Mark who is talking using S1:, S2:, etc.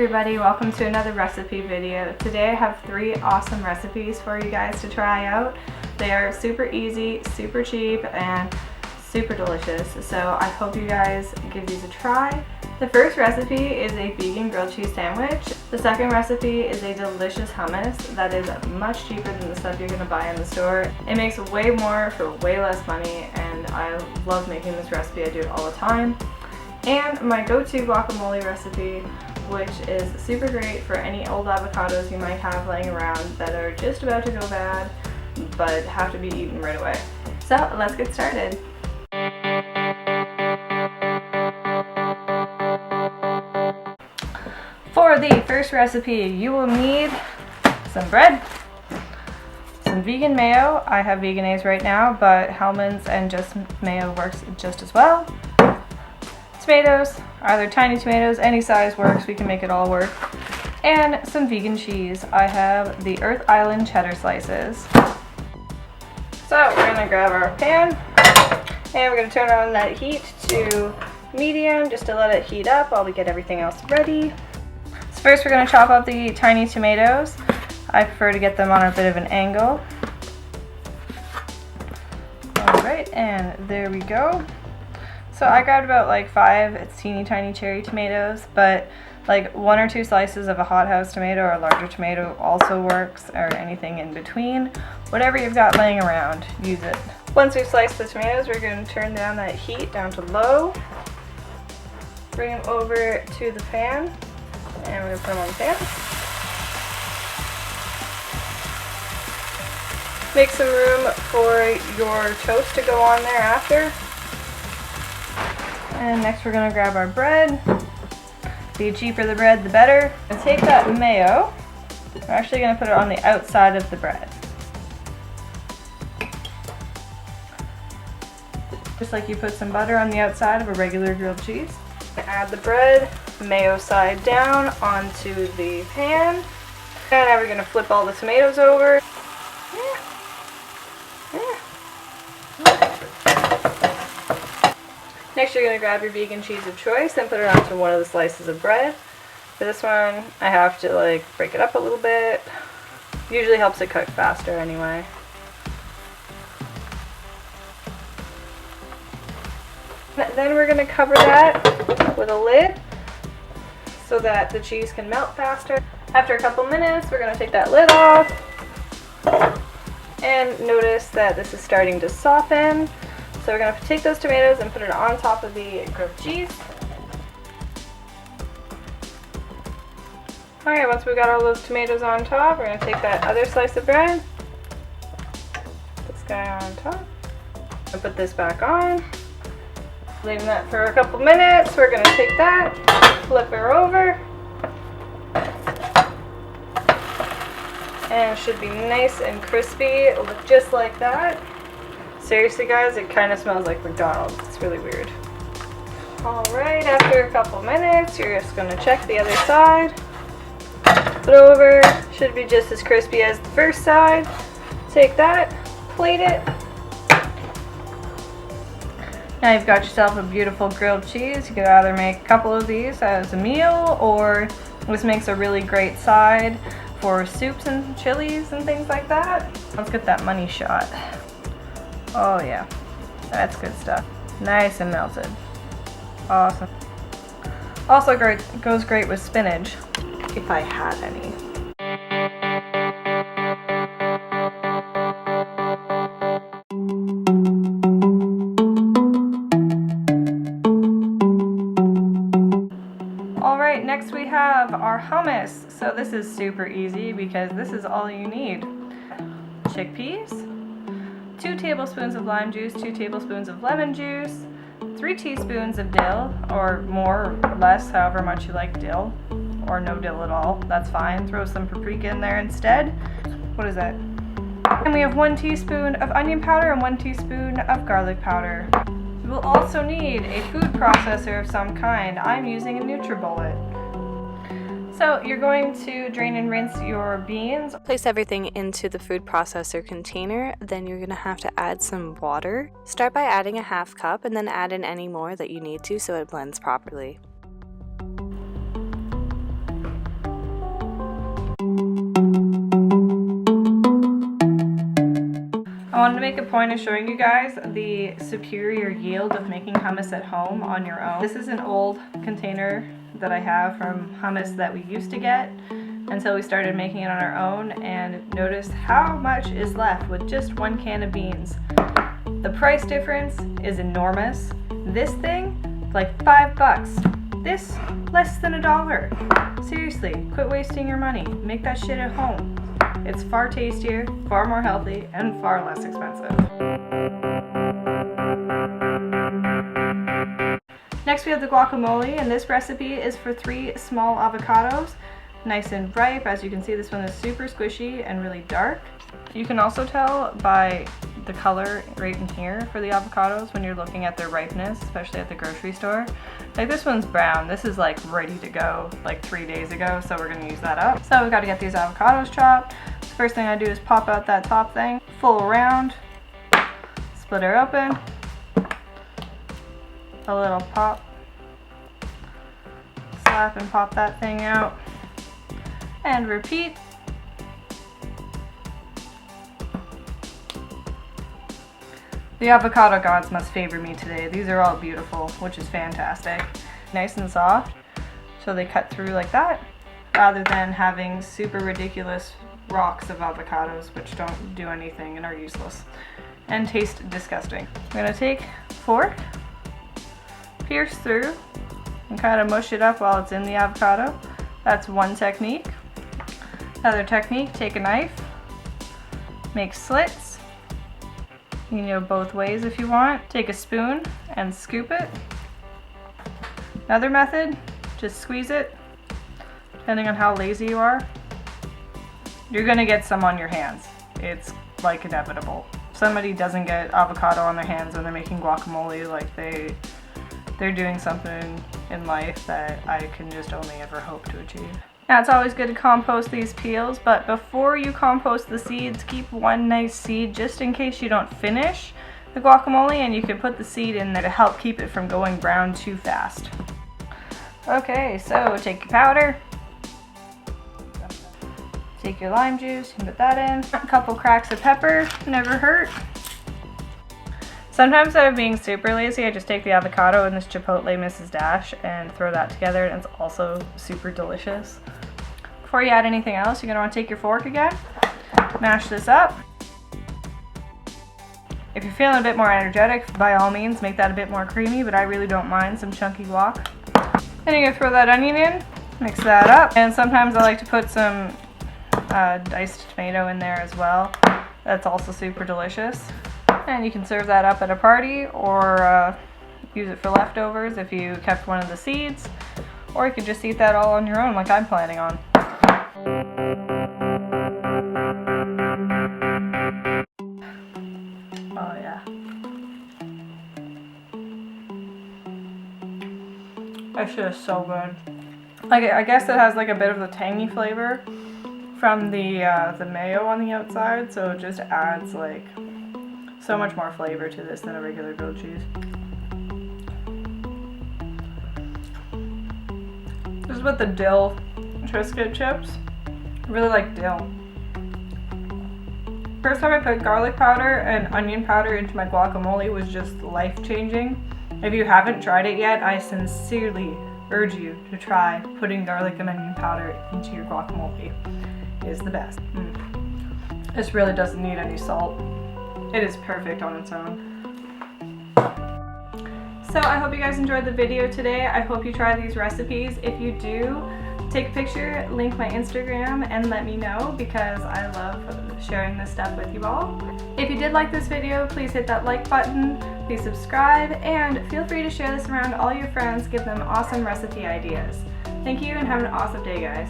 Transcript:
S1: everybody, welcome to another recipe video. Today I have 3 awesome recipes for you guys to try out. They are super easy, super cheap, and super delicious. So I hope you guys give these a try. The first recipe is a vegan grilled cheese sandwich. The second recipe is a delicious hummus that is much cheaper than the stuff you're going to buy in the store. It makes way more for way less money, and I love making this recipe. I do it all the time. And my go-to guacamole recipe, which is super great for any old avocados you might have laying around that are just about to go bad but have to be eaten right away. So let's get started. For the first recipe, you will need some bread, some vegan mayo. I have veganese right now, but Hellmann's and just mayo works just as well. Tomatoes, either tiny tomatoes, any size works, we can make it all work. And some vegan cheese. I have the Earth Island cheddar slices. So we're gonna grab our pan and we're gonna turn on that heat to medium just to let it heat up while we get everything else ready. So first we're gonna chop up the tiny tomatoes. I prefer to get them on a bit of an angle. All right, and there we go. So I grabbed about like 5 teeny tiny cherry tomatoes, but like 1 or 2 slices of a hothouse tomato or a larger tomato also works, or anything in between. Whatever you've got laying around, use it. Once we've sliced the tomatoes, we're going to turn down that heat down to low. Bring them over to the pan, and we're going to put them on the pan. Make some room for your toast to go on there after. And next we're going to grab our bread. The cheaper the bread, the better. And take that mayo. We're actually going to put it on the outside of the bread. Just like you put some butter on the outside of a regular grilled cheese. Add the bread, mayo side down onto the pan. And now we're going to flip all the tomatoes over. Next you're going to grab your vegan cheese of choice and put it onto one of the slices of bread. For this one I have to like break it up a little bit. Usually helps it cook faster anyway. Then we're going to cover that with a lid so that the cheese can melt faster. After a couple minutes we're going to take that lid off and notice that this is starting to soften. So we're going to take those tomatoes and put it on top of the grilled cheese. Alright, once we've got all those tomatoes on top, we're going to take that other slice of bread, this guy on top, and put this back on. Leaving that for a couple minutes. We're going to take that, flip her over, and it should be nice and crispy. It'll look just like that. Seriously guys, it kind of smells like McDonald's. It's really weird. Alright, after a couple minutes, you're just going to check the other side. Flip it over. Should be just as crispy as the first side. Take that, plate it. Now you've got yourself a beautiful grilled cheese. You could either make a couple of these as a meal, or this makes a really great side for soups and chilies and things like that. Let's get that money shot. Oh yeah, that's good stuff. Nice and melted. Awesome. Also great, goes great with spinach, if I had any. Alright, next we have our hummus. So this is super easy because this is all you need. Chickpeas, 2 tablespoons of lime juice, 2 tablespoons of lemon juice, 3 teaspoons of dill, or more or less, however much you like dill, or no dill at all, that's fine. Throw some paprika in there instead. What is that? And we have 1 teaspoon of onion powder and 1 teaspoon of garlic powder. You will also need a food processor of some kind. I'm using a NutriBullet. So you're going to drain and rinse your beans.
S2: Place everything into the food processor container, then you're going to have to add some water. Start by adding a 1/2 cup and then add in any more that you need to so it blends properly.
S1: I wanted to make a point of showing you guys the superior yield of making hummus at home on your own. This is an old container that I have from hummus that we used to get until we started making it on our own, and notice how much is left with just one can of beans. The price difference is enormous. This thing, like $5. This, less than $1. Seriously, quit wasting your money. Make that shit at home. It's far tastier, far more healthy, and far less expensive. Next we have the guacamole, and this recipe is for 3 small avocados. Nice and ripe. As you can see, this one is super squishy and really dark. You can also tell by the color right in here for the avocados when you're looking at their ripeness, especially at the grocery store. Like this one's brown. This is like ready to go like 3 days ago, so we're gonna use that up. So we've got to get these avocados chopped. The first thing I do is pop out that top thing, full around, split her open, a little pop, slap and pop that thing out, and repeat. The avocado gods must favor me today. These are all beautiful, which is fantastic. Nice and soft, so they cut through like that, rather than having super ridiculous rocks of avocados which don't do anything and are useless and taste disgusting. I'm gonna take a fork, pierce through, and kind of mush it up while it's in the avocado. That's one technique. Another technique, take a knife, make slits. You can go both ways if you want. Take a spoon and scoop it. Another method, just squeeze it, depending on how lazy you are. You're gonna get some on your hands. It's like inevitable. If somebody doesn't get avocado on their hands when they're making guacamole, like they're doing something in life that I can just only ever hope to achieve. Now it's always good to compost these peels, but before you compost the seeds, keep one nice seed just in case you don't finish the guacamole, and you can put the seed in there to help keep it from going brown too fast. Okay, so take your powder, take your lime juice, you can put that in, a couple cracks of pepper, never hurt. Sometimes I'm being super lazy, I just take the avocado and this chipotle Mrs. Dash and throw that together, and it's also super delicious. Before you add anything else, you're going to want to take your fork again, mash this up. If you're feeling a bit more energetic, by all means make that a bit more creamy, but I really don't mind some chunky guac. Then you're going to throw that onion in, mix that up, and sometimes I like to put some diced tomato in there as well. That's also super delicious. And you can serve that up at a party, or use it for leftovers if you kept one of the seeds, or you could just eat that all on your own like I'm planning on. Oh yeah. That shit is so good. Like, I guess it has like a bit of the tangy flavor from the mayo on the outside, so it just adds like so much more flavor to this than a regular grilled cheese. This is with the dill Triscuit chips. I really like dill. First time I put garlic powder and onion powder into my guacamole was just life-changing. If you haven't tried it yet, I sincerely urge you to try putting garlic and onion powder into your guacamole. It is the best. This really doesn't need any salt. It is perfect on its own. So I hope you guys enjoyed the video today. I hope you try these recipes. If you do, take a picture, link my Instagram, and let me know, because I love sharing this stuff with you all. If you did like this video, please hit that like button, please subscribe, and feel free to share this around all your friends. Give them awesome recipe ideas. Thank you, and have an awesome day, guys.